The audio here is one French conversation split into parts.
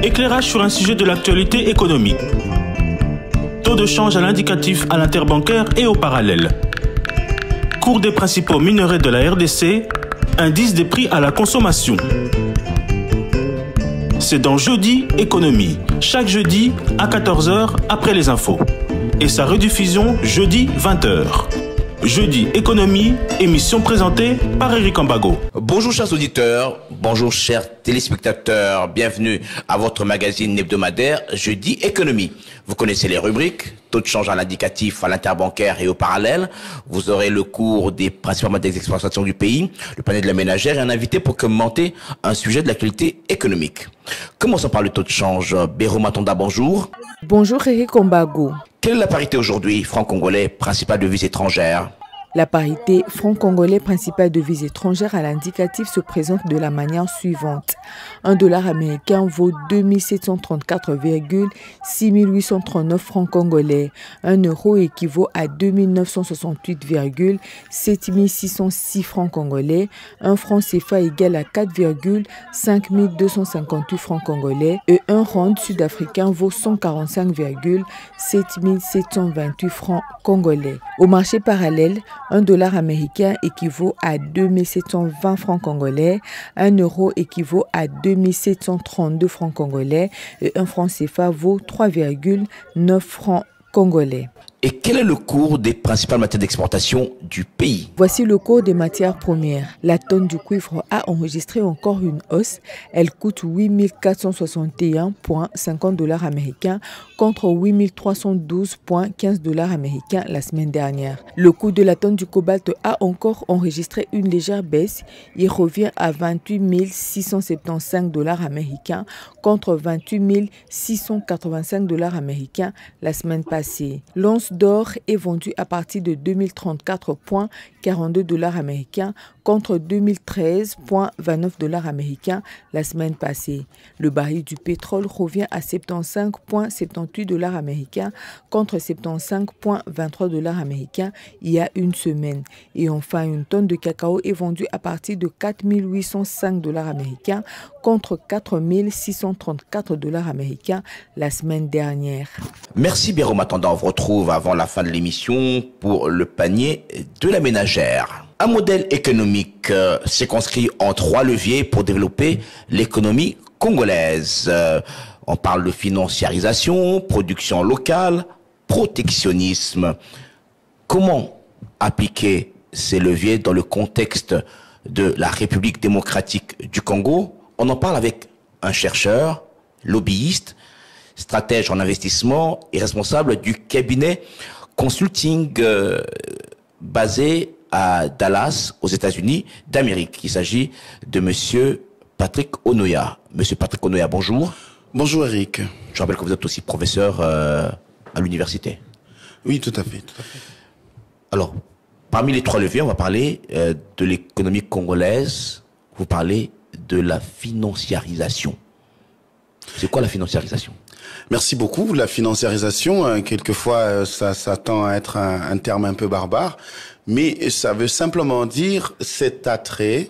Éclairage sur un sujet de l'actualité économique. Taux de change à l'indicatif à l'interbancaire et au parallèle. Cours des principaux minerais de la RDC. Indice des prix à la consommation. C'est dans Jeudi Économie, chaque jeudi à 14 h après les infos. Et sa rediffusion jeudi 20 h. Jeudi Économie, émission présentée par Eric Ambago. Bonjour chers auditeurs, bonjour chers téléspectateurs, bienvenue à votre magazine hebdomadaire Jeudi Économie. Vous connaissez les rubriques, taux de change à l'indicatif, à l'interbancaire et au parallèle. Vous aurez le cours des principaux modèles d'exploitation du pays, le panel de la ménagère et un invité pour commenter un sujet de l'actualité économique. Commençons par le taux de change. Béro Matonda, bonjour. Bonjour Eric Ambago. Quelle est la parité aujourd'hui, franc congolais, principale devise étrangère? La parité franc congolais principale devise étrangère à l'indicatif se présente de la manière suivante. Un dollar américain vaut 2734,6839 francs congolais. Un euro équivaut à 2968,7606 francs congolais. Un franc CFA égale à 4,5258 francs congolais. Et un rand sud-africain vaut 145,7728 francs congolais. Au marché parallèle, un dollar américain équivaut à 2720 francs congolais, un euro équivaut à 2732 francs congolais et un franc CFA vaut 3,9 francs congolais. Et quel est le cours des principales matières d'exportation du pays? Voici le cours des matières premières. La tonne du cuivre a enregistré encore une hausse. Elle coûte 8461,50 dollars américains contre 8312,15 dollars américains la semaine dernière. Le coût de la tonne du cobalt a encore enregistré une légère baisse. Il revient à 28 675 dollars américains contre 28 685 dollars américains la semaine passée. L'once d'or est vendu à partir de 2034,42 dollars américains contre 2013,29 dollars américains la semaine passée. Le baril du pétrole revient à 75,78 dollars américains contre 75,23 dollars américains il y a une semaine. Et enfin, une tonne de cacao est vendue à partir de 4805 dollars américains contre 4634 dollars américains la semaine dernière. Merci Béro Matanda, on vous retrouve avant la fin de l'émission pour le panier de la ménagère. Un modèle économique circonscrit en 3 leviers pour développer l'économie congolaise. On parle de financiarisation, production locale, protectionnisme. Comment appliquer ces leviers dans le contexte de la République démocratique du Congo? On en parle avec un chercheur, lobbyiste, stratège en investissement et responsable du cabinet consulting basé à Dallas, aux États-Unis d'Amérique. Il s'agit de Monsieur Patrick Onoya. Monsieur Patrick Onoya, bonjour. Bonjour Eric. Je rappelle que vous êtes aussi professeur à l'université. Oui, tout à fait, tout à fait. Alors, parmi les 3 leviers, on va parler de l'économie congolaise. Vous parlez de la financiarisation. C'est quoi la financiarisation? Merci beaucoup. La financiarisation, quelquefois, ça tend à être un terme un peu barbare, mais ça veut simplement dire cet attrait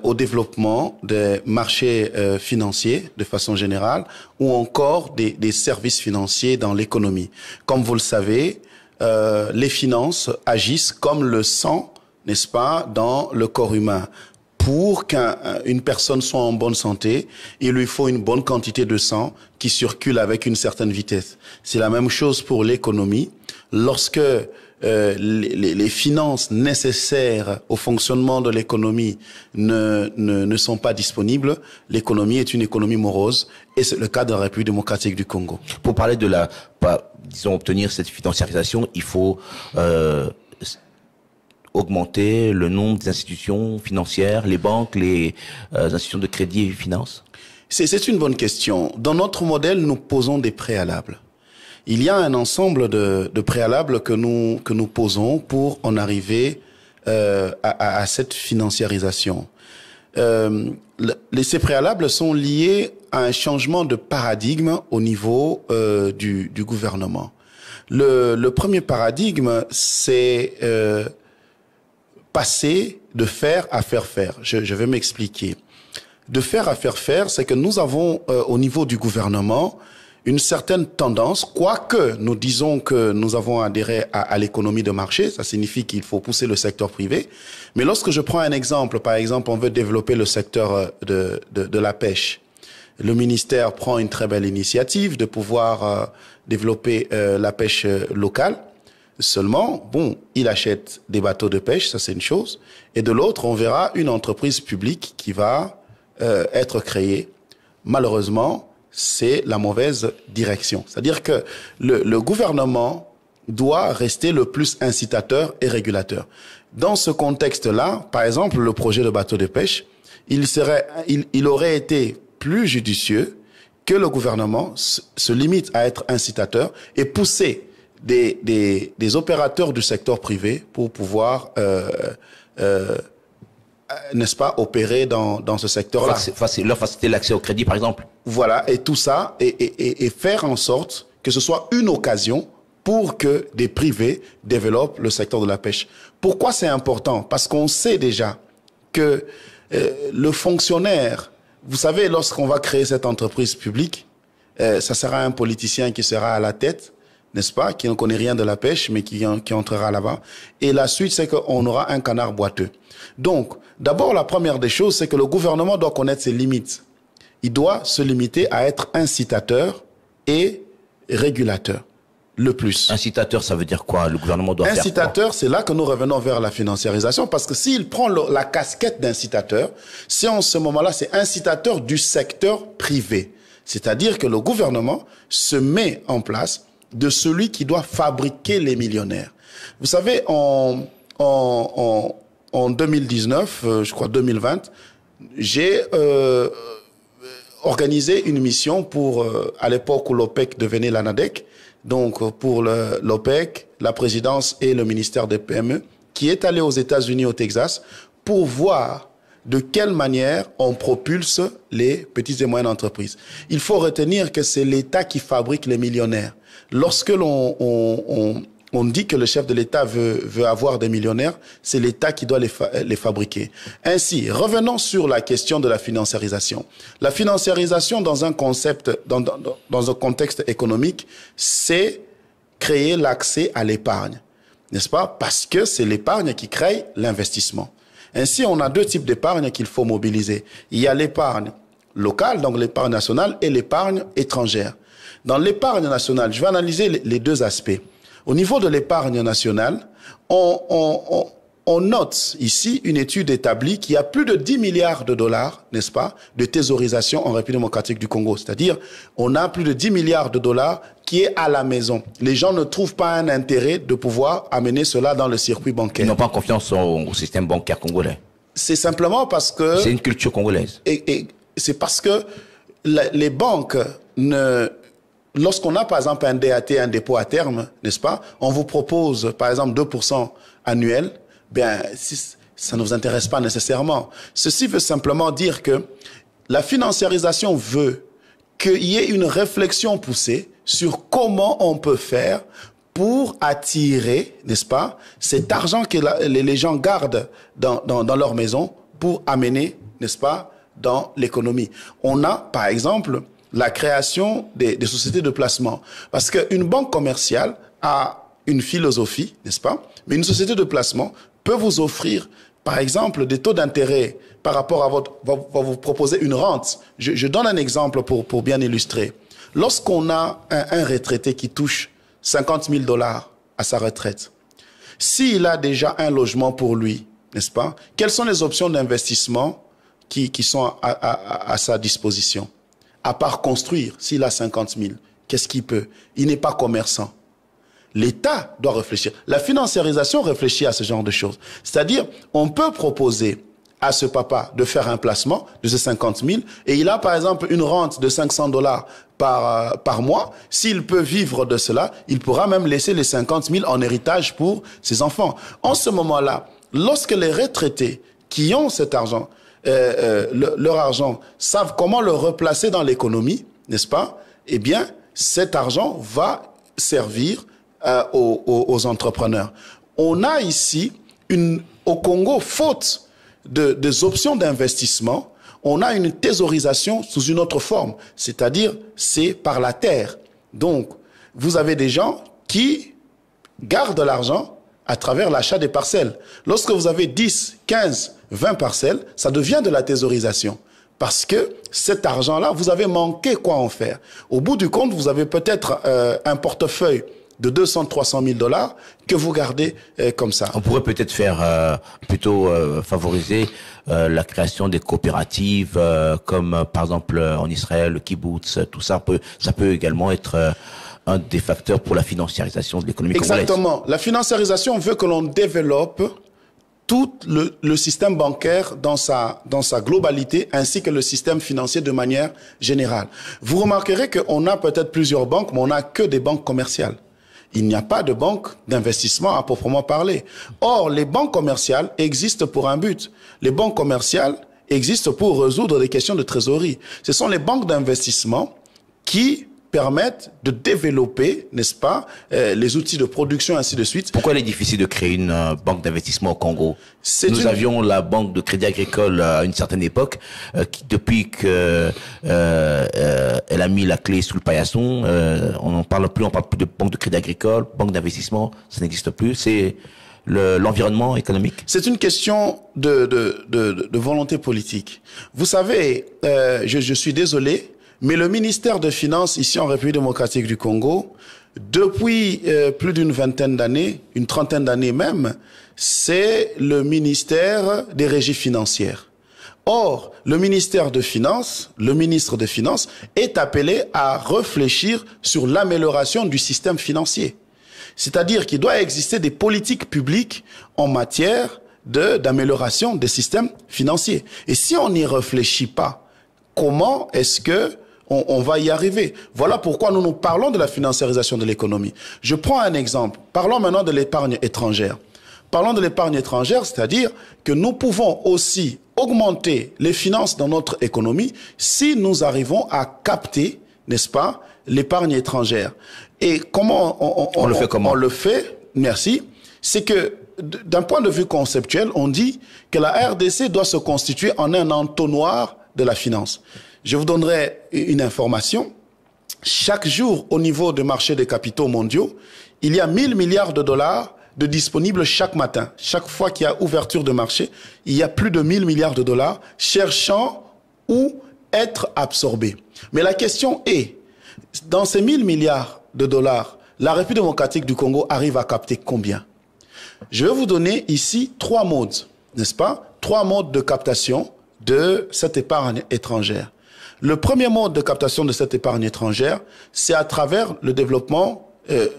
au développement des marchés financiers de façon générale ou encore des services financiers dans l'économie. Comme vous le savez, les finances agissent comme le sang, n'est-ce pas, dans le corps humain. Pour qu'une personne soit en bonne santé, il lui faut une bonne quantité de sang qui circule avec une certaine vitesse. C'est la même chose pour l'économie. Lorsque les finances nécessaires au fonctionnement de l'économie ne sont pas disponibles, l'économie est une économie morose et c'est le cas de la République démocratique du Congo. Pour parler de disons, obtenir cette financiarisation, il faut augmenter le nombre des institutions financières, les banques, les institutions de crédit et finance? C'est une bonne question. Dans notre modèle, nous posons des préalables. Il y a un ensemble de préalables que nous posons pour en arriver à cette financiarisation. Ces préalables sont liés à un changement de paradigme au niveau du gouvernement. Le premier paradigme, c'est passer de faire à faire faire. Je vais m'expliquer. de faire à faire, c'est que nous avons au niveau du gouvernement une certaine tendance, quoique nous disons que nous avons adhéré à l'économie de marché, ça signifie qu'il faut pousser le secteur privé. Mais lorsque je prends un exemple, par exemple, on veut développer le secteur de la pêche. Le ministère prend une très belle initiative de pouvoir développer la pêche locale. Seulement, bon, il achète des bateaux de pêche, ça c'est une chose. Et de l'autre, on verra une entreprise publique qui va être créée. Malheureusement, c'est la mauvaise direction. C'est-à-dire que le gouvernement doit rester le plus incitateur et régulateur. Dans ce contexte-là, par exemple, le projet de bateau de pêche, il aurait été plus judicieux que le gouvernement se limite à être incitateur et pousser des opérateurs du secteur privé pour pouvoir n'est-ce pas, opérer dans ce secteur-là. Leur faciliter l'accès au crédit, par exemple. Voilà, et tout ça, et faire en sorte que ce soit une occasion pour que des privés développent le secteur de la pêche. Pourquoi c'est important? Parce qu'on sait déjà que le fonctionnaire, vous savez, lorsqu'on va créer cette entreprise publique, ça sera un politicien qui sera à la tête, n'est-ce pas, qui ne connaît rien de la pêche, mais qui entrera là-bas. Et la suite, c'est qu'on aura un canard boiteux. Donc, d'abord, la première des choses, c'est que le gouvernement doit connaître ses limites. Il doit se limiter à être incitateur et régulateur, le plus. Incitateur, ça veut dire quoi? Le gouvernement doit faire quoi? Incitateur, c'est là que nous revenons vers la financiarisation, parce que s'il prend la casquette d'incitateur, c'est en ce moment-là, c'est incitateur du secteur privé. C'est-à-dire que le gouvernement se met en place de celui qui doit fabriquer les millionnaires. Vous savez, en 2019, je crois 2020, j'ai organisé une mission pour, à l'époque où l'OPEC devenait l'ANADEC, donc pour l'OPEC, la présidence et le ministère des PME, qui est allé aux États-Unis, au Texas, pour voir de quelle manière on propulse les petites et moyennes entreprises. Il faut retenir que c'est l'État qui fabrique les millionnaires. Lorsque on dit que le chef de l'État veut avoir des millionnaires, c'est l'État qui doit les fabriquer. Ainsi, revenons sur la question de la financiarisation. La financiarisation dans un concept, dans un contexte économique, c'est créer l'accès à l'épargne, n'est-ce pas? Parce que c'est l'épargne qui crée l'investissement. Ainsi, on a deux types d'épargne qu'il faut mobiliser. Il y a l'épargne locale, donc l'épargne nationale, et l'épargne étrangère. Dans l'épargne nationale, je vais analyser les deux aspects. Au niveau de l'épargne nationale, on note ici une étude établie qu'il y a plus de 10 milliards de dollars, n'est-ce pas, de thésaurisation en République démocratique du Congo. C'est-à-dire, on a plus de 10 milliards de dollars qui est à la maison. Les gens ne trouvent pas un intérêt de pouvoir amener cela dans le circuit bancaire. Ils n'ont pas confiance au système bancaire congolais. C'est simplement parce que... C'est une culture congolaise. Et c'est parce que les banques ne... Lorsqu'on a, par exemple, un DAT, un dépôt à terme, n'est-ce pas, on vous propose, par exemple, 2% annuel, bien, ça ne vous intéresse pas nécessairement. Ceci veut simplement dire que la financiarisation veut qu'il y ait une réflexion poussée sur comment on peut faire pour attirer, n'est-ce pas, cet argent que les gens gardent dans leur maison pour amener, n'est-ce pas, dans l'économie. On a, par exemple, la création des sociétés de placement. Parce qu'une banque commerciale a une philosophie, n'est-ce pas? Mais une société de placement peut vous offrir, par exemple, des taux d'intérêt par rapport à va vous proposer une rente. Je donne un exemple pour bien illustrer. Lorsqu'on a un retraité qui touche 50 000 dollars à sa retraite, s'il a déjà un logement pour lui, n'est-ce pas? Quelles sont les options d'investissement qui sont à sa disposition? À part construire, s'il a 50 000, qu'est-ce qu'il peut? Il n'est pas commerçant. L'État doit réfléchir. La financiarisation réfléchit à ce genre de choses. C'est-à-dire, on peut proposer à ce papa de faire un placement de ces 50 000 et il a par exemple une rente de 500 dollars par mois. S'il peut vivre de cela, il pourra même laisser les 50 000 en héritage pour ses enfants. En ce moment-là, lorsque les retraités qui ont cet argent, leur argent, savent comment le replacer dans l'économie, n'est-ce pas? Eh bien, cet argent va servir aux entrepreneurs. On a ici, au Congo, faute des options d'investissement, on a une thésaurisation sous une autre forme, c'est-à-dire c'est par la terre. Donc, vous avez des gens qui gardent l'argent à travers l'achat des parcelles. Lorsque vous avez 10, 15, 20 parcelles, ça devient de la thésaurisation. Parce que cet argent-là, vous avez manqué quoi en faire. Au bout du compte, vous avez peut-être un portefeuille de 200, 300 000 $ que vous gardez comme ça. On pourrait peut-être faire plutôt favoriser la création des coopératives, comme par exemple en Israël, le kibbutz, tout ça peut également être un des facteurs pour la financiarisation de l'économie congolaise. Exactement. La financiarisation veut que l'on développe tout le système bancaire dans sa globalité, ainsi que le système financier de manière générale. Vous remarquerez qu'on a peut-être plusieurs banques, mais on n'a que des banques commerciales. Il n'y a pas de banque d'investissement à proprement parler. Or, les banques commerciales existent pour un but. Les banques commerciales existent pour résoudre des questions de trésorerie. Ce sont les banques d'investissement qui permettent de développer, n'est-ce pas, les outils de production, ainsi de suite. Pourquoi il est difficile de créer une banque d'investissement au Congo? Nous avions la banque de crédit agricole à une certaine époque, qui depuis que elle a mis la clé sous le paillasson, on parle plus de banque de crédit agricole, banque d'investissement, ça n'existe plus. C'est l'environnement économique. C'est une question de volonté politique. Vous savez, je suis désolé, mais le ministère des Finances ici en République démocratique du Congo, depuis plus d'une vingtaine d'années, une trentaine d'années même, c'est le ministère des régies financières. Or, le ministère de Finances, le ministre des Finances, est appelé à réfléchir sur l'amélioration du système financier. C'est-à-dire qu'il doit exister des politiques publiques en matière d'amélioration des systèmes financiers. Et si on n'y réfléchit pas, comment est-ce que on va y arriver? Voilà pourquoi nous parlons de la financiarisation de l'économie. Je prends un exemple. Parlons maintenant de l'épargne étrangère. Parlons de l'épargne étrangère, c'est-à-dire que nous pouvons aussi augmenter les finances dans notre économie si nous arrivons à capter, n'est-ce pas, l'épargne étrangère. Et comment on le fait comment? On le fait, merci, c'est que d'un point de vue conceptuel, on dit que la RDC doit se constituer en un entonnoir de la finance. Je vous donnerai une information. Chaque jour, au niveau des marchés des capitaux mondiaux, il y a 1000 milliards de dollars de disponibles chaque matin. Chaque fois qu'il y a ouverture de marché, il y a plus de 1000 milliards de dollars cherchant où être absorbés. Mais la question est, dans ces 1000 milliards de dollars, la République démocratique du Congo arrive à capter combien? Je vais vous donner ici 3 modes, n'est-ce pas? 3 modes de captation de cette épargne étrangère. Le premier mode de captation de cette épargne étrangère, c'est à travers le développement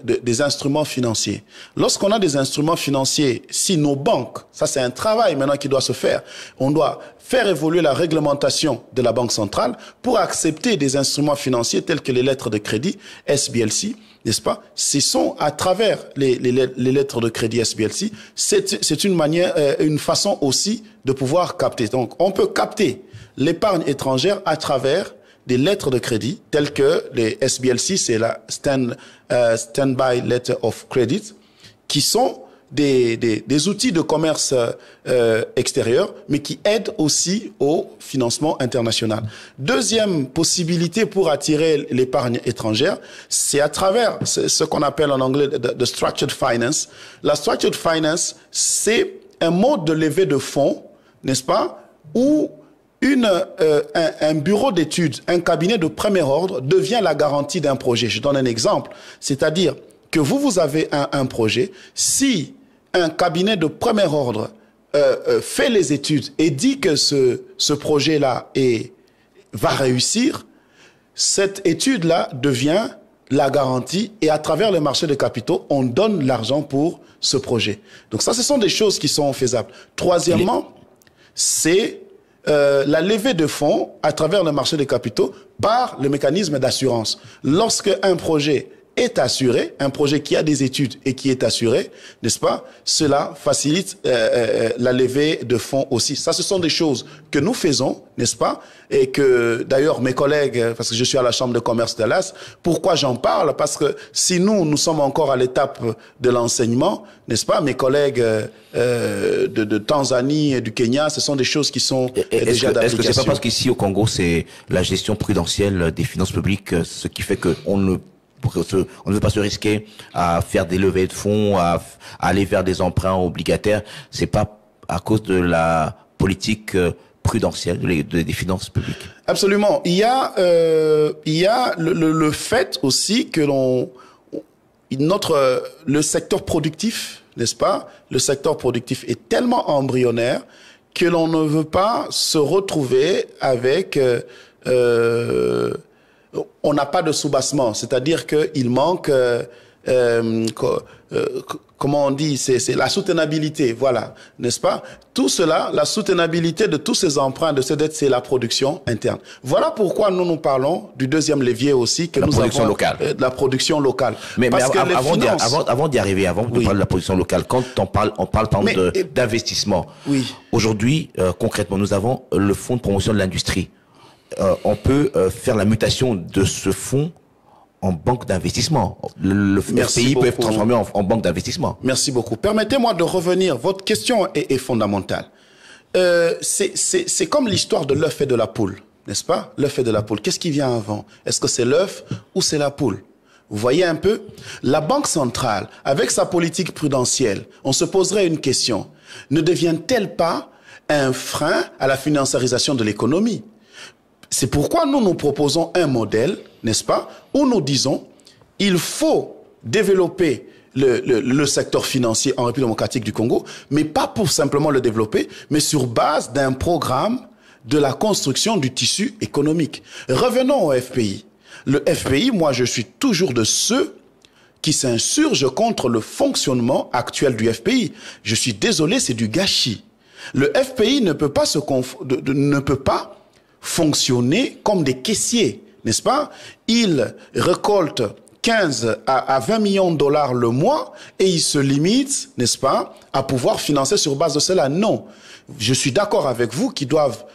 des instruments financiers. Lorsqu'on a des instruments financiers, si nos banques, ça c'est un travail maintenant qui doit se faire, on doit faire évoluer la réglementation de la Banque centrale pour accepter des instruments financiers tels que les lettres de crédit SBLC, n'est-ce pas? Ce sont à travers les lettres de crédit SBLC, c'est une manière, une façon aussi de pouvoir capter. Donc on peut capter l'épargne étrangère à travers des lettres de crédit telles que les SBLC, c'est la Standby Letter of Credit, qui sont des outils de commerce extérieur, mais qui aident aussi au financement international. Deuxième possibilité pour attirer l'épargne étrangère, c'est à travers ce qu'on appelle en anglais the structured finance. La structured finance, c'est un mode de levée de fonds, n'est-ce pas, où un bureau d'études, un cabinet de premier ordre devient la garantie d'un projet. Je donne un exemple, c'est-à-dire que vous avez un projet, si un cabinet de premier ordre fait les études et dit que ce projet-là va réussir, cette étude-là devient la garantie et à travers le marché des capitaux, on donne l'argent pour ce projet. Donc ça, ce sont des choses qui sont faisables. Troisièmement, c'est la levée de fonds à travers le marché des capitaux par le mécanisme d'assurance. Lorsque un projet est assuré, un projet qui a des études et qui est assuré, n'est-ce pas? Cela facilite la levée de fonds aussi. Ça, ce sont des choses que nous faisons, n'est-ce pas? Et que, d'ailleurs, mes collègues, parce que je suis à la Chambre de commerce de Dallas, pourquoi j'en parle? Parce que si nous sommes encore à l'étape de l'enseignement, n'est-ce pas? Mes collègues de Tanzanie et du Kenya, ce sont des choses qui sont déjà d'application. Est-ce que c'est pas parce qu'ici au Congo, c'est la gestion prudentielle des finances publiques, ce qui fait qu'on ne veut pas se risquer à faire des levées de fonds, à aller vers des emprunts obligataires? C'est pas à cause de la politique prudentielle des finances publiques? Absolument. Il y a le fait aussi que le secteur productif, n'est-ce pas? Le secteur productif est tellement embryonnaire que l'on ne veut pas se retrouver avec on n'a pas de soubassement, c'est-à-dire qu'il manque, comment on dit, c'est la soutenabilité, voilà, n'est-ce pas? Tout cela, la soutenabilité de tous ces emprunts, de ces dettes, c'est la production interne. Voilà pourquoi nous parlons du deuxième levier aussi, que la production locale. La production locale. Mais avant d'y arriver, avant de parler de la production locale, quand on parle d'investissement, oui. Aujourd'hui, concrètement, nous avons le fonds de promotion de l'industrie. On peut faire la mutation de ce fonds en banque d'investissement. Le FPI peut être transformé en banque d'investissement. Merci beaucoup. Permettez-moi de revenir. Votre question est fondamentale. C'est comme l'histoire de l'œuf et de la poule, n'est-ce pas? L'œuf et de la poule. Qu'est-ce qui vient avant? Est-ce que c'est l'œuf ou c'est la poule? Vous voyez un peu? La Banque centrale, avec sa politique prudentielle, on se poserait une question. Ne devient-elle pas un frein à la financiarisation de l'économie? C'est pourquoi nous proposons un modèle, n'est-ce pas, où nous disons il faut développer le secteur financier en République démocratique du Congo, mais pas pour simplement le développer, mais sur base d'un programme de la construction du tissu économique. Revenons au FPI. Le FPI, moi je suis toujours de ceux qui s'insurgent contre le fonctionnement actuel du FPI. Je suis désolé, c'est du gâchis. Le FPI ne peut pas fonctionner comme des caissiers, n'est-ce pas? Ils récoltent 15 à 20 millions de dollars le mois et ils se limitent, n'est-ce pas, à pouvoir financer sur base de cela. Non, je suis d'accord avec vous qu'ils doivent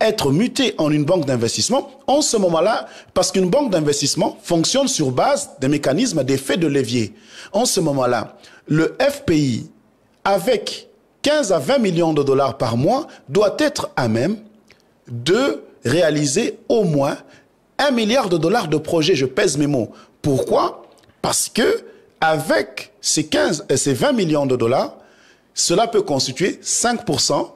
être mutés en une banque d'investissement en ce moment-là, parce qu'une banque d'investissement fonctionne sur base des mécanismes d'effet de levier. En ce moment-là, le FPI, avec 15 à 20 millions de dollars par mois, doit être à même de réaliser au moins 1 milliard de dollars de projets. Je pèse mes mots. Pourquoi? Parce que avec ces 20 millions de dollars, cela peut constituer 5%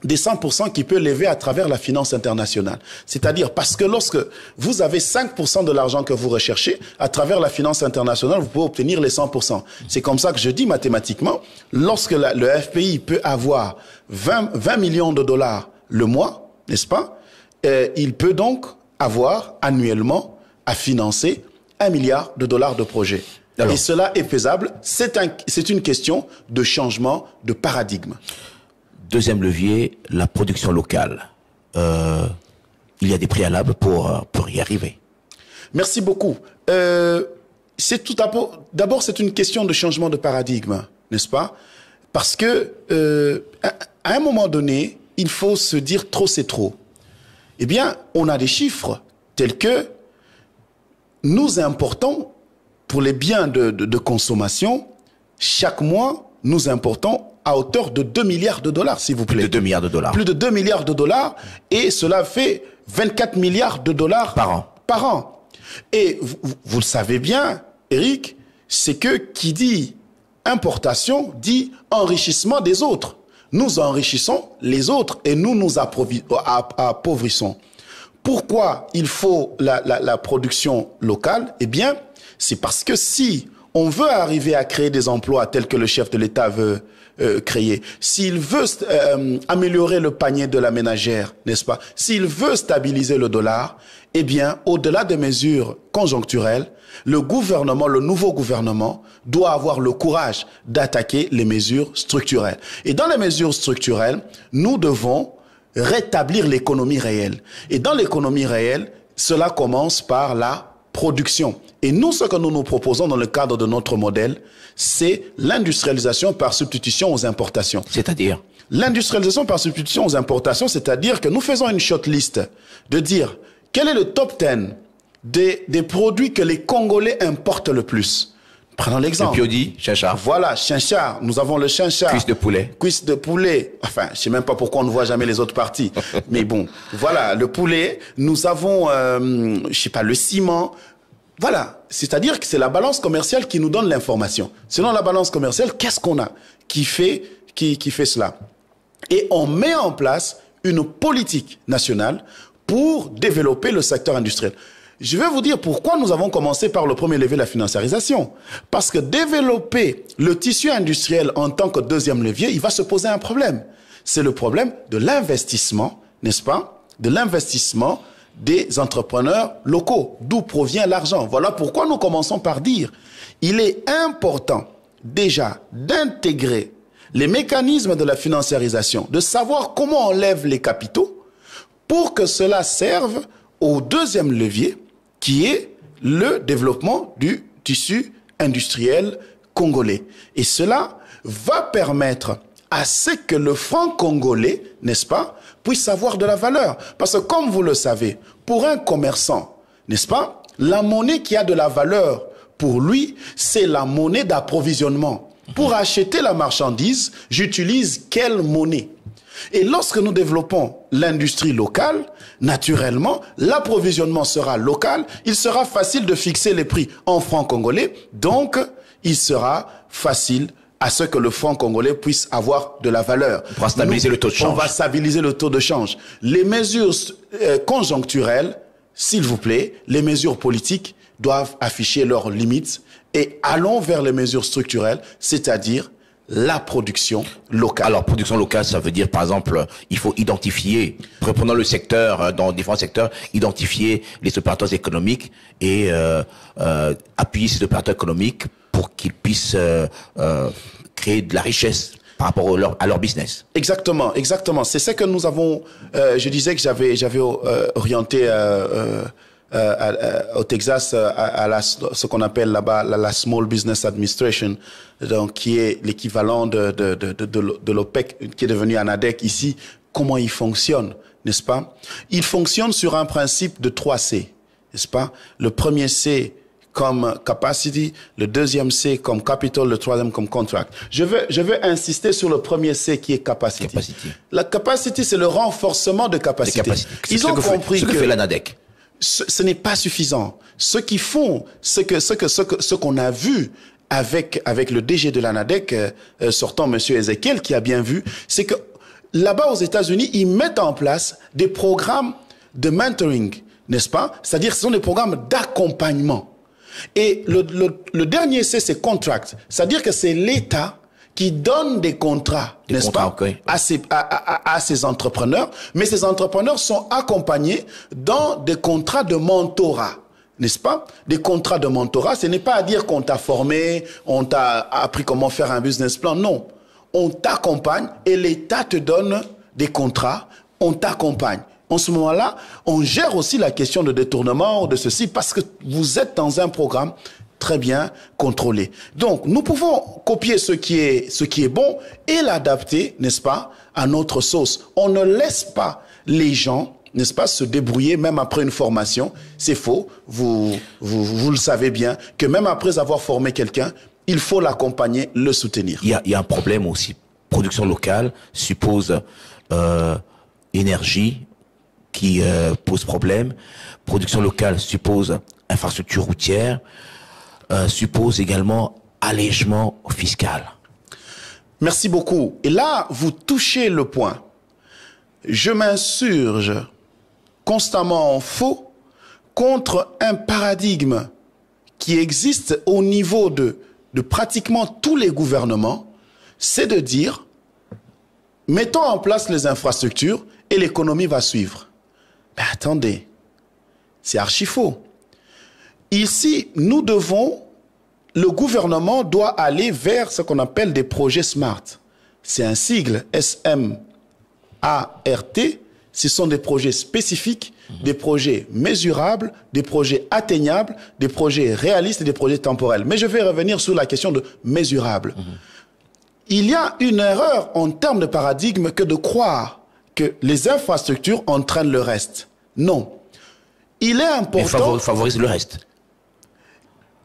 des 100% qui peut lever à travers la finance internationale. C'est-à-dire parce que lorsque vous avez 5% de l'argent que vous recherchez, à travers la finance internationale, vous pouvez obtenir les 100%. C'est comme ça que je dis mathématiquement, lorsque le FPI peut avoir 20 millions de dollars le mois, n'est-ce pas? Il peut donc avoir annuellement à financer 1 milliard de dollars de projets. Alors, et cela est faisable. C'est une question de changement de paradigme. Deuxième levier, la production locale. Il y a des préalables pour y arriver. Merci beaucoup. D'abord, c'est une question de changement de paradigme, n'est-ce pas? Parce que à un moment donné, il faut se dire trop c'est trop. Eh bien, on a des chiffres tels que nous importons pour les biens de consommation, chaque mois, nous importons à hauteur de 2 milliards de dollars, s'il vous plaît. Plus de 2 milliards de dollars. Plus de 2 milliards de dollars, et cela fait 24 milliards de dollars par an. Et vous le savez bien, Eric, c'est que qui dit importation dit enrichissement des autres. Nous enrichissons les autres et nous nous appauvrissons. Pourquoi il faut la production locale? Eh bien, c'est parce que si on veut arriver à créer des emplois tels que le chef de l'État veut créer, s'il veut améliorer le panier de la ménagère, n'est-ce pas? S'il veut stabiliser le dollar, eh bien, au-delà des mesures conjoncturelles, le gouvernement, le nouveau gouvernement, doit avoir le courage d'attaquer les mesures structurelles. Et dans les mesures structurelles, nous devons rétablir l'économie réelle. Et dans l'économie réelle, cela commence par la production. Et nous, ce que nous nous proposons dans le cadre de notre modèle, c'est l'industrialisation par substitution aux importations. C'est-à-dire? L'industrialisation par substitution aux importations, c'est-à-dire que nous faisons une shortlist de dire quel est le top 10 des produits que les Congolais importent le plus. Prenons l'exemple. Le Piodi, chinchard. Voilà, chinchard. Nous avons le chinchard. Cuisse de poulet. Cuisse de poulet. Enfin, je sais même pas pourquoi on ne voit jamais les autres parties. Mais bon, voilà, le poulet. Nous avons, je sais pas, le ciment. Voilà. C'est-à-dire que c'est la balance commerciale qui nous donne l'information. Selon la balance commerciale, qu'est-ce qu'on a qui fait cela? Et on met en place une politique nationale pour développer le secteur industriel. Je vais vous dire pourquoi nous avons commencé par le premier levier, la financiarisation. Parce que développer le tissu industriel en tant que deuxième levier, il va se poser un problème. C'est le problème de l'investissement, n'est-ce pas? De l'investissement des entrepreneurs locaux, d'où provient l'argent. Voilà pourquoi nous commençons par dire, il est important déjà d'intégrer les mécanismes de la financiarisation, de savoir comment on lève les capitaux pour que cela serve au deuxième levier, qui est le développement du tissu industriel congolais. Et cela va permettre à ce que le franc congolais, n'est-ce pas, puisse avoir de la valeur. Parce que comme vous le savez, pour un commerçant, n'est-ce pas, la monnaie qui a de la valeur pour lui, c'est la monnaie d'approvisionnement. Pour acheter la marchandise, j'utilise quelle monnaie? Et lorsque nous développons l'industrie locale, naturellement, l'approvisionnement sera local, il sera facile de fixer les prix en francs congolais, donc il sera facile à ce que le franc congolais puisse avoir de la valeur. On va stabiliser le taux de change. On va stabiliser le taux de change. Les mesures conjoncturelles, s'il vous plaît, les mesures politiques doivent afficher leurs limites et allons vers les mesures structurelles, c'est-à-dire la production locale. Alors, production locale, ça veut dire, par exemple, il faut identifier, reprenons le secteur, dans différents secteurs, identifier les opérateurs économiques et appuyer ces opérateurs économiques pour qu'ils puissent créer de la richesse par rapport à leur business. Exactement, exactement. C'est ce que nous avons, je disais que j'avais orienté au Texas à ce qu'on appelle là-bas la Small Business Administration, donc qui est l'équivalent de l'OPEC, qui est devenu ANADEC ici. Comment il fonctionne, n'est-ce pas? Il fonctionne sur un principe de 3 C, n'est-ce pas? Le premier C comme capacity, le deuxième C comme capital, le troisième comme contract. Je veux insister sur le premier C qui est capacity. La capacity, c'est le renforcement de capacité. Ils ont compris que fait l'ANADEC. Ce n'est pas suffisant. Ce qu'ils font, ce qu'on a vu avec le DG de l'ANADEC, sortant Monsieur Ezekiel, qui a bien vu, c'est que là-bas aux États-Unis, ils mettent en place des programmes de mentoring, n'est-ce pas? C'est-à-dire, ce sont des programmes d'accompagnement. Et le dernier C, c'est contract. C'est-à-dire que c'est l'État qui donne des contrats, n'est-ce pas, okay, à ces entrepreneurs. Mais ces entrepreneurs sont accompagnés dans des contrats de mentorat, n'est-ce pas? Des contrats de mentorat, ce n'est pas à dire qu'on t'a formé, on t'a appris comment faire un business plan. Non, on t'accompagne et l'État te donne des contrats, on t'accompagne. En ce moment-là, on gère aussi la question de détournement ou de ceci parce que vous êtes dans un programme très bien contrôlé. Donc, nous pouvons copier ce qui est bon et l'adapter, n'est-ce pas, à notre sauce. On ne laisse pas les gens, n'est-ce pas, se débrouiller même après une formation. C'est faux. Vous le savez bien que même après avoir formé quelqu'un, il faut l'accompagner, le soutenir. Il y a un problème aussi. Production locale suppose énergie qui pose problème. Production locale suppose infrastructure routière. Suppose également allègement fiscal. Merci beaucoup. Et là, vous touchez le point. Je m'insurge constamment en faux contre un paradigme qui existe au niveau de pratiquement tous les gouvernements, c'est de dire, mettons en place les infrastructures et l'économie va suivre. Mais attendez, c'est archi faux. Ici, le gouvernement doit aller vers ce qu'on appelle des projets SMART. C'est un sigle, S-M-A-R-T, Ce sont des projets spécifiques, des projets mesurables, des projets atteignables, des projets réalistes et des projets temporels. Mais je vais revenir sur la question de mesurable. Il y a une erreur en termes de paradigme que de croire que les infrastructures entraînent le reste. Non. Il est important... Mais favorise le reste.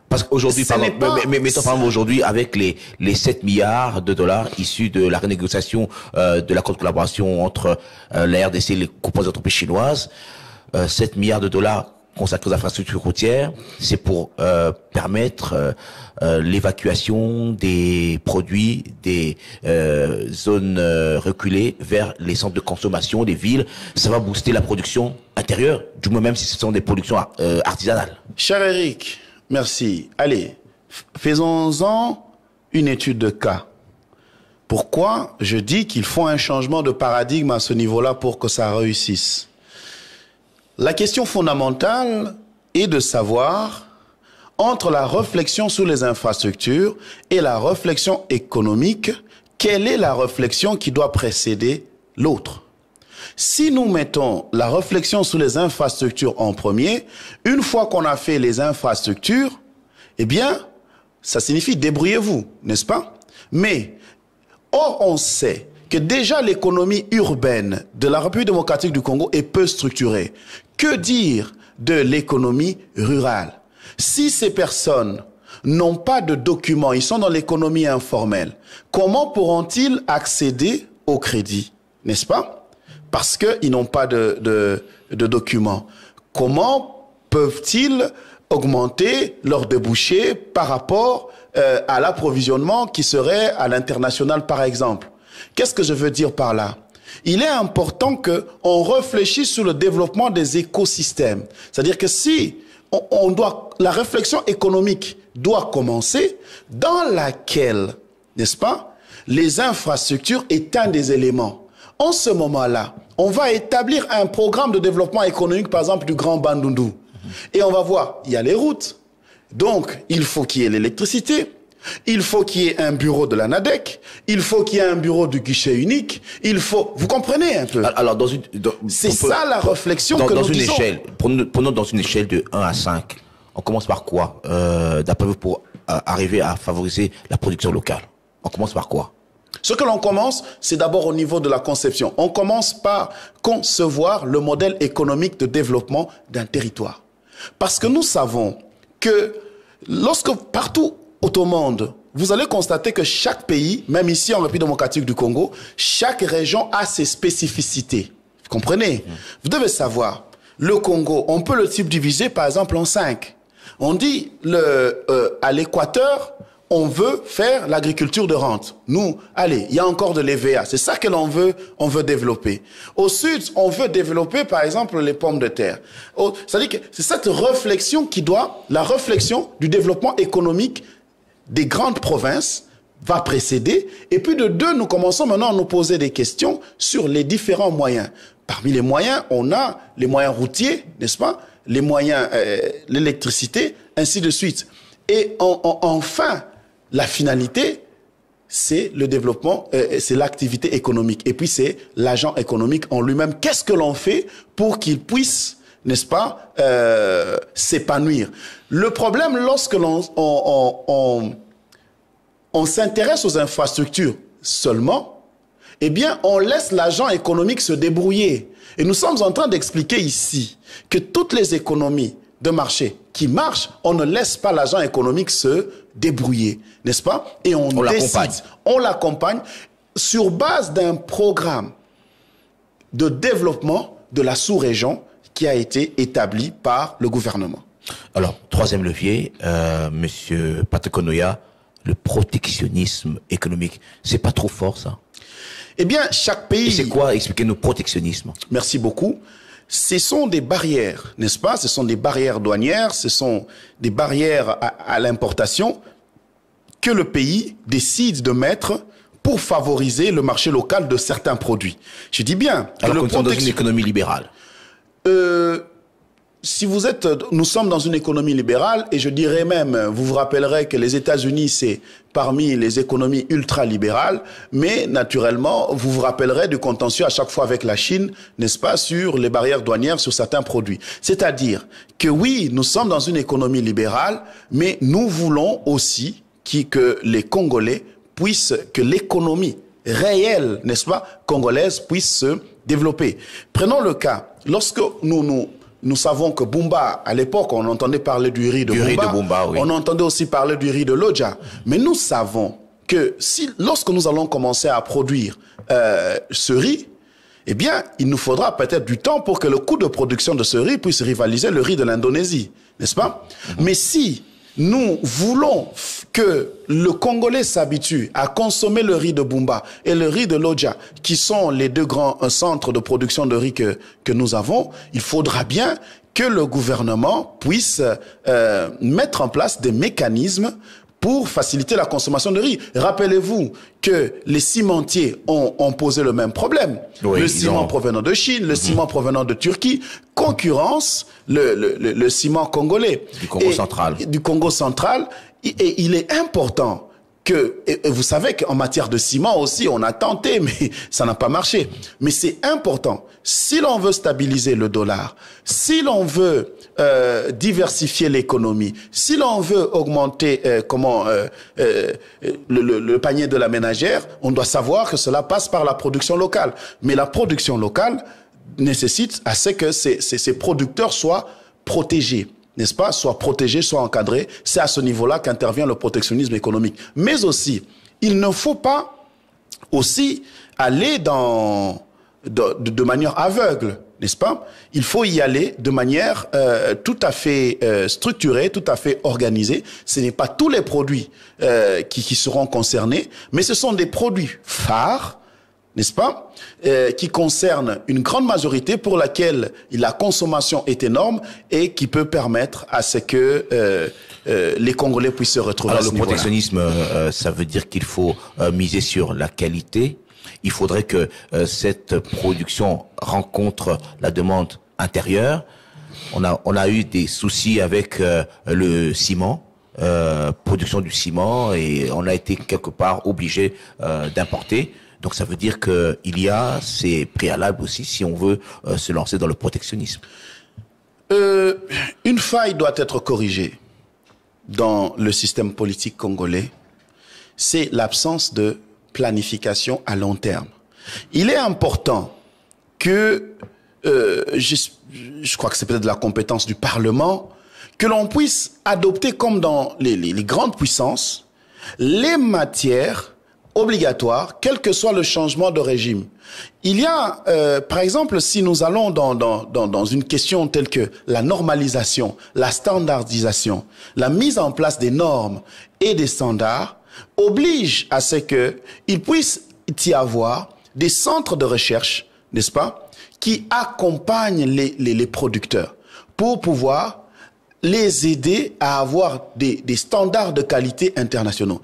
Parce qu'aujourd'hui, mettons par exemple aujourd'hui, avec les 7 milliards de dollars issus de la renégociation de l'accord de collaboration entre la RDC et les composantes entreprises chinoises, 7 milliards de dollars consacrés aux infrastructures routières, c'est pour permettre l'évacuation des produits des zones reculées vers les centres de consommation des villes. Ça va booster la production intérieure, du moins même si ce sont des productions artisanales. Cher Eric, merci. Allez, faisons-en une étude de cas. Pourquoi je dis qu'il faut un changement de paradigme à ce niveau-là pour que ça réussisse? La question fondamentale est de savoir, entre la réflexion sur les infrastructures et la réflexion économique, quelle est la réflexion qui doit précéder l'autre? Si nous mettons la réflexion sur les infrastructures en premier, une fois qu'on a fait les infrastructures, eh bien, ça signifie débrouillez-vous, n'est-ce pas? Mais, or, on sait que déjà l'économie urbaine de la République démocratique du Congo est peu structurée. Que dire de l'économie rurale? Si ces personnes n'ont pas de documents, ils sont dans l'économie informelle, comment pourront-ils accéder au crédit? N'est-ce pas? Parce qu'ils n'ont pas de documents. Comment peuvent-ils augmenter leurs débouchés par rapport à l'approvisionnement qui serait à l'international, par exemple? Qu'est-ce que je veux dire par là? Il est important qu'on réfléchisse sur le développement des écosystèmes. C'est-à-dire que si la réflexion économique doit commencer, dans laquelle, n'est-ce pas, les infrastructures est un des éléments. En ce moment-là, on va établir un programme de développement économique, par exemple, du Grand Bandundu. Et on va voir, il y a les routes. Donc, il faut qu'il y ait l'électricité. Il faut qu'il y ait un bureau de la NADEC, il faut qu'il y ait un bureau du guichet unique, il faut... Vous comprenez un peu? Alors, c'est ça la réflexion que nous disons. Prenons dans une échelle de 1 à 5. On commence par quoi, d'après vous, pour arriver à favoriser la production locale? On commence par quoi? Ce que l'on commence, c'est d'abord au niveau de la conception. On commence par concevoir le modèle économique de développement d'un territoire. Parce que nous savons que lorsque partout au monde, vous allez constater que chaque pays, même ici en République démocratique du Congo, chaque région a ses spécificités. Vous comprenez? Vous devez savoir, le Congo, on peut le subdiviser par exemple en 5. On dit à l'équateur, on veut faire l'agriculture de rente. Nous, allez, il y a encore de l'EVA. C'est ça que on veut développer. Au sud, on veut développer, par exemple, les pommes de terre. C'est-à-dire que c'est cette réflexion la réflexion du développement économique des grandes provinces va précéder. Et puis de deux, nous commençons maintenant à nous poser des questions sur les différents moyens. Parmi les moyens, on a les moyens routiers, n'est-ce pas? Les moyens, l'électricité, ainsi de suite. Et enfin, la finalité, c'est le développement, c'est l'activité économique. Et puis c'est l'agent économique en lui-même. Qu'est-ce que l'on fait pour qu'il puisse, n'est-ce pas, s'épanouir? Le problème, lorsque on s'intéresse aux infrastructures seulement, eh bien, on laisse l'agent économique se débrouiller. Et nous sommes en train d'expliquer ici que toutes les économies de marché qui marchent, on ne laisse pas l'agent économique se débrouiller, n'est-ce pas? Et on l'accompagne sur base d'un programme de développement de la sous-région qui a été établi par le gouvernement. Alors, troisième levier, Monsieur Patrick Onoya, le protectionnisme économique. C'est pas trop fort, ça? Eh bien, chaque pays... Et c'est quoi, expliquez-nous, protectionnisme? Merci beaucoup. Ce sont des barrières, n'est-ce pas? Ce sont des barrières douanières, ce sont des barrières à l'importation que le pays décide de mettre pour favoriser le marché local de certains produits. Je dis bien... Alors qu'on est dans une économie libérale. si vous êtes, nous sommes dans une économie libérale, et je dirais même, vous vous rappellerez que les États-Unis, c'est parmi les économies ultra-libérales, mais naturellement, vous vous rappellerez du contentieux à chaque fois avec la Chine, n'est-ce pas, sur les barrières douanières sur certains produits. C'est-à-dire que oui, nous sommes dans une économie libérale, mais nous voulons aussi que les Congolais puissent, que l'économie réelle, n'est-ce pas, congolaise puisse se développer. Prenons le cas, lorsque nous savons que Bumba, à l'époque, on entendait parler du riz de Bumba, oui. On entendait aussi parler du riz de Lodja. Mais nous savons que lorsque nous allons commencer à produire ce riz, eh bien, il nous faudra peut-être du temps pour que le coût de production de ce riz puisse rivaliser le riz de l'Indonésie, n'est-ce pas? Mais si nous voulons que le Congolais s'habitue à consommer le riz de Bumba et le riz de Lodja, qui sont les deux grands centres de production de riz que nous avons, il faudra bien que le gouvernement puisse mettre en place des mécanismes pour faciliter la consommation de riz. Rappelez-vous que les cimentiers ont posé le même problème. Oui, le ciment provenant de Chine, le ciment provenant de Turquie, concurrence le ciment congolais. Du Congo central. Du Congo central. Et il est important que, et vous savez qu'en matière de ciment aussi, on a tenté, mais ça n'a pas marché. Mais c'est important. Si l'on veut stabiliser le dollar, si l'on veut diversifier l'économie, si l'on veut augmenter le panier de la ménagère, on doit savoir que cela passe par la production locale. Mais la production locale nécessite à ce que ces producteurs soient protégés, n'est-ce pas, soit protégés, soit encadrés. C'est à ce niveau-là qu'intervient le protectionnisme économique. Mais aussi, il ne faut pas aussi aller de manière aveugle, n'est-ce pas? Il faut y aller de manière tout à fait structurée, tout à fait organisée. Ce n'est pas tous les produits qui seront concernés, mais ce sont des produits phares, n'est-ce pas, qui concerne une grande majorité pour laquelle la consommation est énorme et qui peut permettre à ce que les Congolais puissent se retrouver. Alors, le protectionnisme, ça veut dire qu'il faut miser sur la qualité. Il faudrait que cette production rencontre la demande intérieure. On a eu des soucis avec le ciment. Production du ciment, et on a été quelque part obligé d'importer. Donc ça veut dire qu'il y a ces préalables aussi si on veut se lancer dans le protectionnisme. Une faille doit être corrigée dans le système politique congolais. C'est l'absence de planification à long terme. Il est important que, je crois que c'est peut-être la compétence du Parlement, que l'on puisse adopter comme dans les grandes puissances les matières obligatoire, quel que soit le changement de régime. Il y a, par exemple, si nous allons dans une question telle que la normalisation, la standardisation, la mise en place des normes et des standards oblige à ce qu'il puisse y avoir des centres de recherche, n'est-ce pas, qui accompagnent les producteurs pour pouvoir les aider à avoir des standards de qualité internationaux.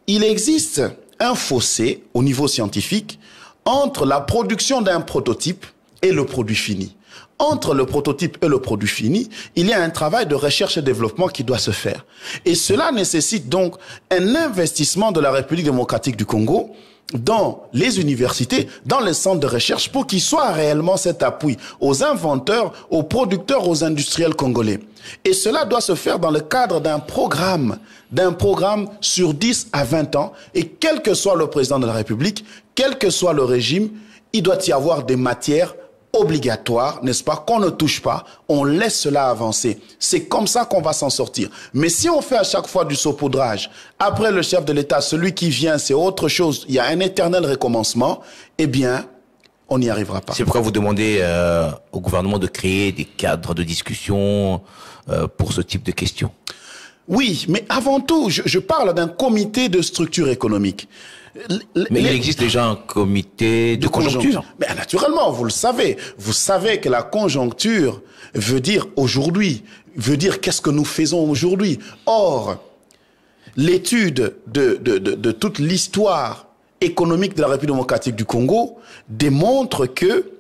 Il existe un fossé au niveau scientifique entre la production d'un prototype et le produit fini. Entre le prototype et le produit fini, il y a un travail de recherche et développement qui doit se faire. Et cela nécessite donc un investissement de la République démocratique du Congo dans les universités, dans les centres de recherche, pour qu'il soit réellement cet appui aux inventeurs, aux producteurs, aux industriels congolais. Et cela doit se faire dans le cadre d'un programme sur 10 à 20 ans. Et quel que soit le président de la République, quel que soit le régime, il doit y avoir des matières obligatoires, n'est-ce pas, qu'on ne touche pas, on laisse cela avancer. C'est comme ça qu'on va s'en sortir. Mais si on fait à chaque fois du saupoudrage, après le chef de l'État, celui qui vient, c'est autre chose, il y a un éternel recommencement, eh bien, on n'y arrivera pas. C'est pourquoi vous demandez au gouvernement de créer des cadres de discussion pour ce type de questions. Oui, mais avant tout, je parle d'un comité de structure économique. Mais il existe déjà un comité de conjoncture. Mais naturellement, vous le savez. Vous savez que la conjoncture veut dire aujourd'hui, veut dire qu'est-ce que nous faisons aujourd'hui. Or, l'étude de toute l'histoire économique de la République démocratique du Congo démontre que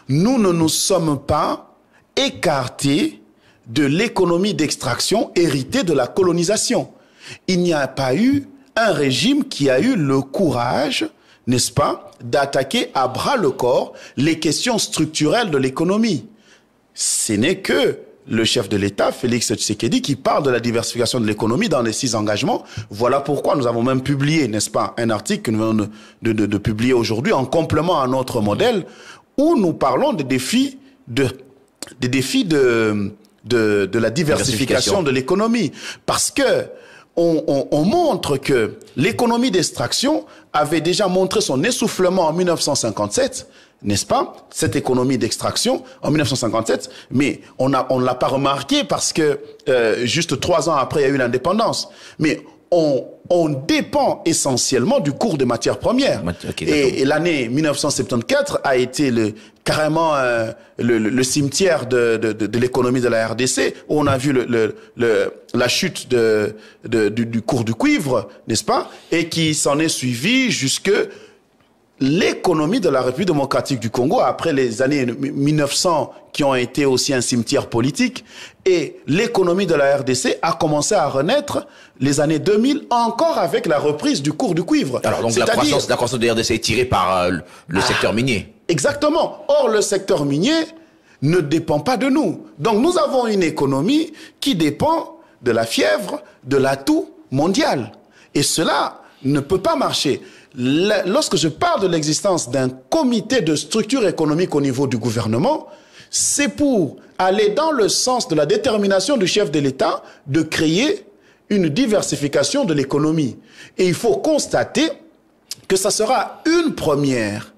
nous ne nous sommes pas écartés de l'économie d'extraction héritée de la colonisation. Il n'y a pas eu un régime qui a eu le courage, n'est-ce pas, d'attaquer à bras le corps les questions structurelles de l'économie. Ce n'est que le chef de l'État, Félix Tshisekedi, qui parle de la diversification de l'économie dans les 6 engagements. Voilà pourquoi nous avons même publié, n'est-ce pas, un article que nous venons de publier aujourd'hui en complément à notre modèle où nous parlons des défis de la diversification de l'économie. Parce que on montre que l'économie d'extraction avait déjà montré son essoufflement en 1957, n'est-ce pas? Cette économie d'extraction en 1957, mais on ne l'a pas remarqué parce que juste 3 ans après, il y a eu l'indépendance. Mais on dépend essentiellement du cours des matières premières. Okay, et l'année 1974 a été carrément le cimetière de l'économie de la RDC, où on a vu la chute du cours du cuivre, n'est-ce pas? Et qui s'en est suivi jusque l'économie de la République démocratique du Congo après les années 1900 qui ont été aussi un cimetière politique, et l'économie de la RDC a commencé à renaître les années 2000 encore avec la reprise du cours du cuivre. Alors donc la croissance de la RDC est tirée par le secteur minier. Exactement. Or le secteur minier ne dépend pas de nous. Donc nous avons une économie qui dépend de la fièvre, de l'atout mondial. Et cela ne peut pas marcher. Lorsque je parle de l'existence d'un comité de structure économique au niveau du gouvernement, c'est pour aller dans le sens de la détermination du chef de l'État de créer une diversification de l'économie. Et il faut constater que ça sera une première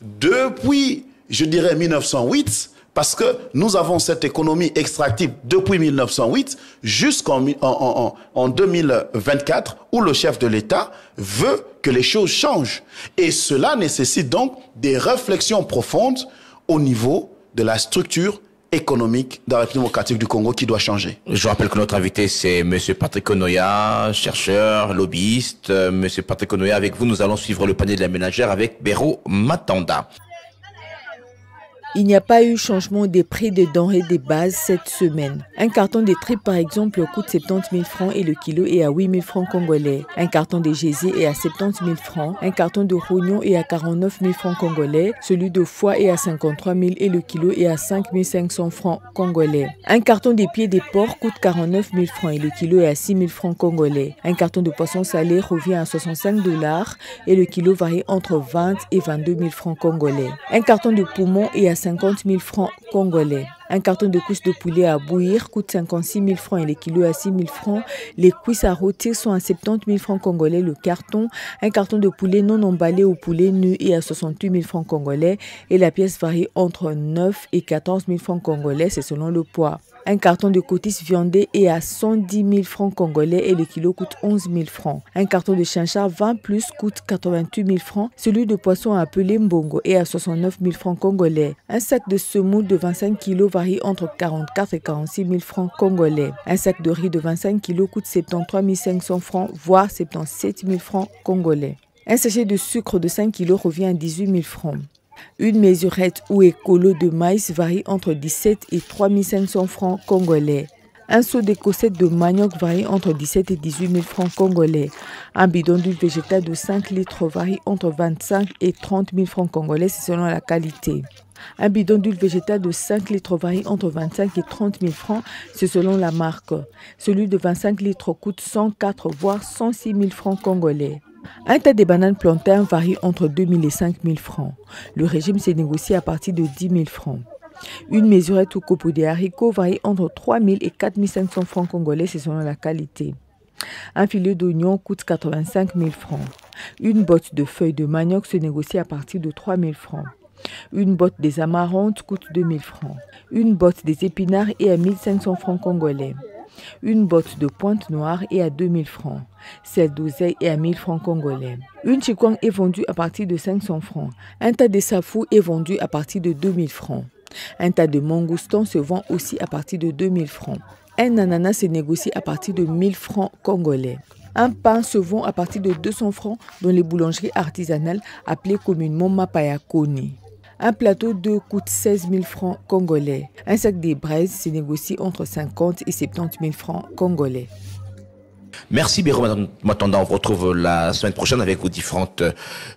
depuis, je dirais, 1908, parce que nous avons cette économie extractive depuis 1908 jusqu'en 2024, où le chef de l'État veut que les choses changent. Et cela nécessite donc des réflexions profondes au niveau de la structure économique de la République démocratique du Congo qui doit changer. Je rappelle que notre invité, c'est M. Patrick Onoya, chercheur, lobbyiste. M. Patrick Onoya, avec vous, nous allons suivre le panier de la ménagère avec Béro Matanda. Il n'y a pas eu changement des prix des denrées de base cette semaine. Un carton de tripes, par exemple, coûte 70 000 francs et le kilo est à 8 000 francs congolais. Un carton de gésier est à 70 000 francs. Un carton de rognon est à 49 000 francs congolais. Celui de foie est à 53 000 et le kilo est à 5 500 francs congolais. Un carton de pieds de porc coûte 49 000 francs et le kilo est à 6 000 francs congolais. Un carton de poisson salé revient à 65 $ et le kilo varie entre 20 et 22 000 francs congolais. Un carton de poumon est à 50 000 francs congolais. Un carton de cuisses de poulet à bouillir coûte 56 000 francs et les kilos à 6 000 francs. Les cuisses à rôtir sont à 70 000 francs congolais le carton. Un carton de poulet non emballé au poulet nu est à 68 000 francs congolais et la pièce varie entre 9 et 14 000 francs congolais, c'est selon le poids. Un carton de cotis viandé est à 110 000 francs congolais et le kilo coûte 11 000 francs. Un carton de chinchard 20 plus coûte 88 000 francs. Celui de poisson appelé mbongo est à 69 000 francs congolais. Un sac de semoule de 25 kg varie entre 44 et 46 000 francs congolais. Un sac de riz de 25 kg coûte 73 500 francs, voire 77 000 francs congolais. Un sachet de sucre de 5 kg revient à 18 000 francs. Une mesurette ou écolo de maïs varie entre 17 et 3 500 francs congolais. Un seau de cossettes de manioc varie entre 17 et 18 000 francs congolais. Un bidon d'huile végétale de 5 litres varie entre 25 et 30 000 francs congolais, c'est selon la qualité. Un bidon d'huile végétale de 5 litres varie entre 25 et 30 000 francs, c'est selon la marque. Celui de 25 litres coûte 104 voire 106 000 francs congolais. Un tas de bananes plantains varie entre 2 000 et 5 000 francs. Le régime s'est négocié à partir de 10 000 francs. Une mesurette ou copeaux de haricots varie entre 3 000 et 4 500 francs congolais, c'est selon la qualité. Un filet d'oignon coûte 85 000 francs. Une botte de feuilles de manioc se négocie à partir de 3 000 francs. Une botte des amarantes coûte 2 000 francs. Une botte des épinards est à 1 500 francs congolais. Une botte de pointe noire est à 2 000 francs. Celle d'oseille est à 1 000 francs congolais. Une chikwang est vendue à partir de 500 francs. Un tas de safou est vendu à partir de 2 000 francs. Un tas de mangoustons se vend aussi à partir de 2 000 francs. Un ananas se négocie à partir de 1 000 francs congolais. Un pain se vend à partir de 200 francs dans les boulangeries artisanales appelées communément Mapayakoni. Un plateau d'œufs coûte 16 000 francs congolais. Un sac de braises se négocie entre 50 et 70 000 francs congolais. Merci Biro Matanda, on vous retrouve la semaine prochaine avec vos différentes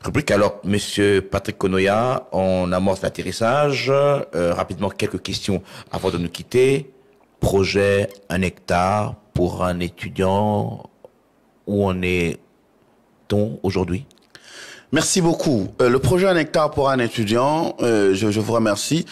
rubriques. Alors, Monsieur Patrick Konoya, on amorce l'atterrissage. Rapidement, quelques questions avant de nous quitter. Projet 1 hectare pour un étudiant, où en est-on aujourd'hui? Merci beaucoup. Le projet 1 hectare pour un étudiant, je vous remercie.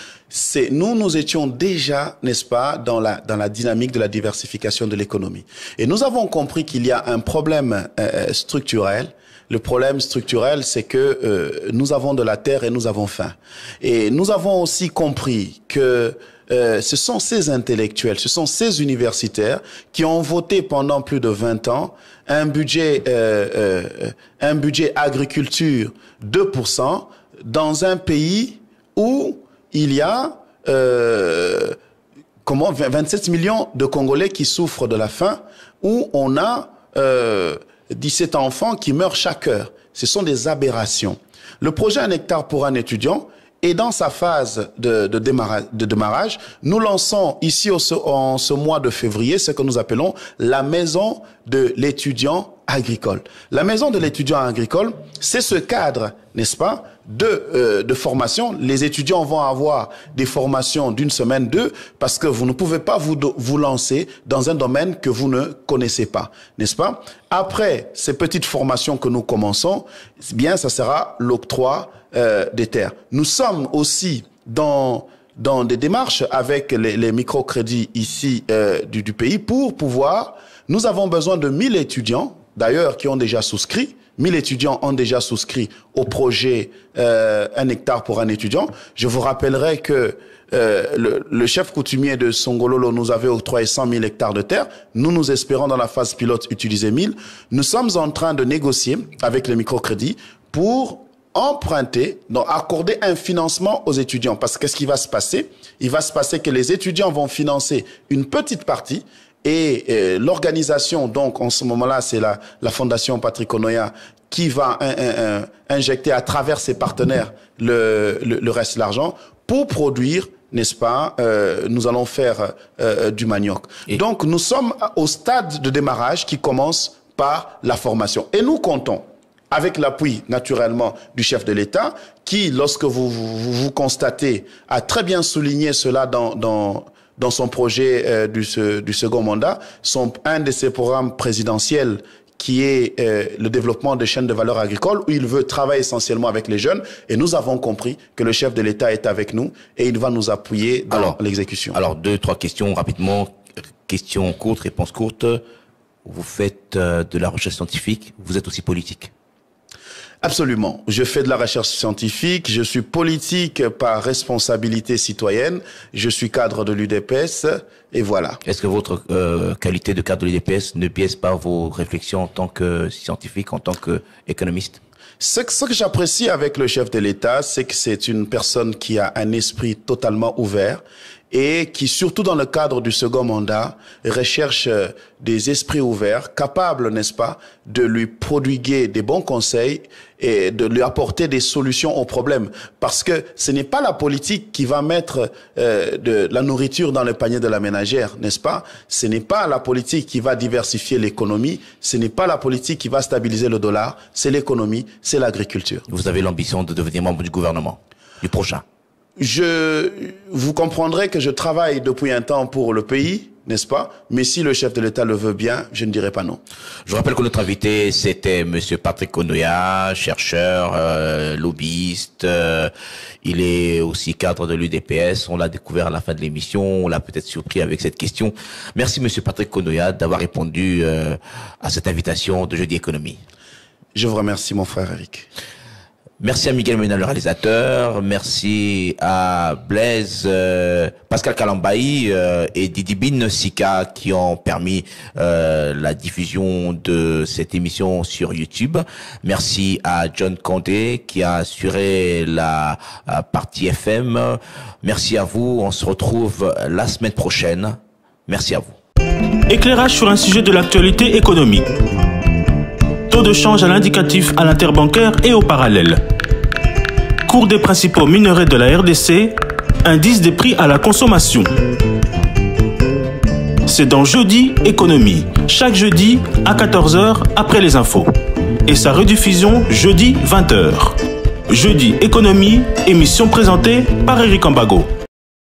Nous étions déjà, n'est-ce pas, dans la dynamique de la diversification de l'économie. Et nous avons compris qu'il y a un problème structurel. Le problème structurel, c'est que nous avons de la terre et nous avons faim. Et nous avons aussi compris que ce sont ces intellectuels, ce sont ces universitaires qui ont voté pendant plus de 20 ans un budget agriculture 2% dans un pays où il y a 27 millions de Congolais qui souffrent de la faim, où on a 17 enfants qui meurent chaque heure. Ce sont des aberrations. Le projet 1 hectare pour un étudiant est dans sa phase de démarrage. Nous lançons ici en ce mois de février ce que nous appelons la maison de l'étudiant agricole. La maison de l'étudiant agricole, c'est ce cadre, n'est-ce pas, de formation. Les étudiants vont avoir des formations d'une semaine, deux, parce que vous ne pouvez pas vous lancer dans un domaine que vous ne connaissez pas, n'est-ce pas? Après ces petites formations que nous commençons, bien, ça sera l'octroi des terres. Nous sommes aussi dans des démarches avec les microcrédits ici du pays pour pouvoir. Nous avons besoin de 1000 étudiants, d'ailleurs, qui ont déjà souscrit. 1000 étudiants ont déjà souscrit au projet 1 hectare pour un étudiant. Je vous rappellerai que le chef coutumier de Songololo nous avait octroyé 100 000 hectares de terre. Nous espérons dans la phase pilote utiliser 1000. Nous sommes en train de négocier avec les microcrédits pour emprunter, donc accorder un financement aux étudiants. Parce que qu'est-ce qui va se passer? Il va se passer que les étudiants vont financer une petite partie et l'organisation, donc en ce moment-là, c'est la Fondation Patrick Konoya qui va injecter à travers ses partenaires le reste de l'argent pour produire, n'est-ce pas, nous allons faire du manioc. Et donc nous sommes au stade de démarrage qui commence par la formation. Et nous comptons avec l'appui, naturellement, du chef de l'État, qui, lorsque vous constatez, a très bien souligné cela dans son projet du second mandat, un de ses programmes présidentiels qui est le développement des chaînes de valeur agricole, où il veut travailler essentiellement avec les jeunes. Et nous avons compris que le chef de l'État est avec nous et il va nous appuyer dans l'exécution. Alors, 2-3 questions rapidement. Question courte, réponse courte. Vous faites de la recherche scientifique, vous êtes aussi politique? Absolument. Je fais de la recherche scientifique, je suis politique par responsabilité citoyenne, je suis cadre de l'UDPS, et voilà. Est-ce que votre qualité de cadre de l'UDPS ne biaise pas vos réflexions en tant que scientifique, en tant qu'économiste? Ce que j'apprécie avec le chef de l'État, c'est que c'est une personne qui a un esprit totalement ouvert et qui, surtout dans le cadre du second mandat, recherche des esprits ouverts, capables, n'est-ce pas, de lui prodiguer des bons conseils et de lui apporter des solutions aux problèmes. Parce que ce n'est pas la politique qui va mettre de la nourriture dans le panier de la ménagère, n'est-ce pas? Ce n'est pas la politique qui va diversifier l'économie, ce n'est pas la politique qui va stabiliser le dollar, c'est l'économie, c'est l'agriculture. Vous avez l'ambition de devenir membre du gouvernement, du prochain? Vous comprendrez que je travaille depuis un temps pour le pays, n'est-ce pas? Mais si le chef de l'État le veut bien, je ne dirai pas non. Je rappelle que notre invité, c'était Monsieur Patrick Konoya, chercheur, lobbyiste. Il est aussi cadre de l'UDPS. On l'a découvert à la fin de l'émission. On l'a peut-être surpris avec cette question. Merci Monsieur Patrick Konoya d'avoir répondu à cette invitation de Jeudi Économie. Je vous remercie, mon frère Eric. Merci à Miguel Mena, le réalisateur. Merci à Blaise, Pascal Kalambaï et Didi Bin Sika qui ont permis la diffusion de cette émission sur YouTube. Merci à John Condé qui a assuré la partie FM. Merci à vous. On se retrouve la semaine prochaine. Merci à vous. Éclairage sur un sujet de l'actualité économique. Taux de change à l'indicatif à l'interbancaire et au parallèle. cours des principaux minerais de la RDC, indice des prix à la consommation. C'est dans Jeudi Économie, chaque jeudi à 14h après les infos. Et sa rediffusion jeudi 20h. Jeudi Économie, émission présentée par Eric Ambago.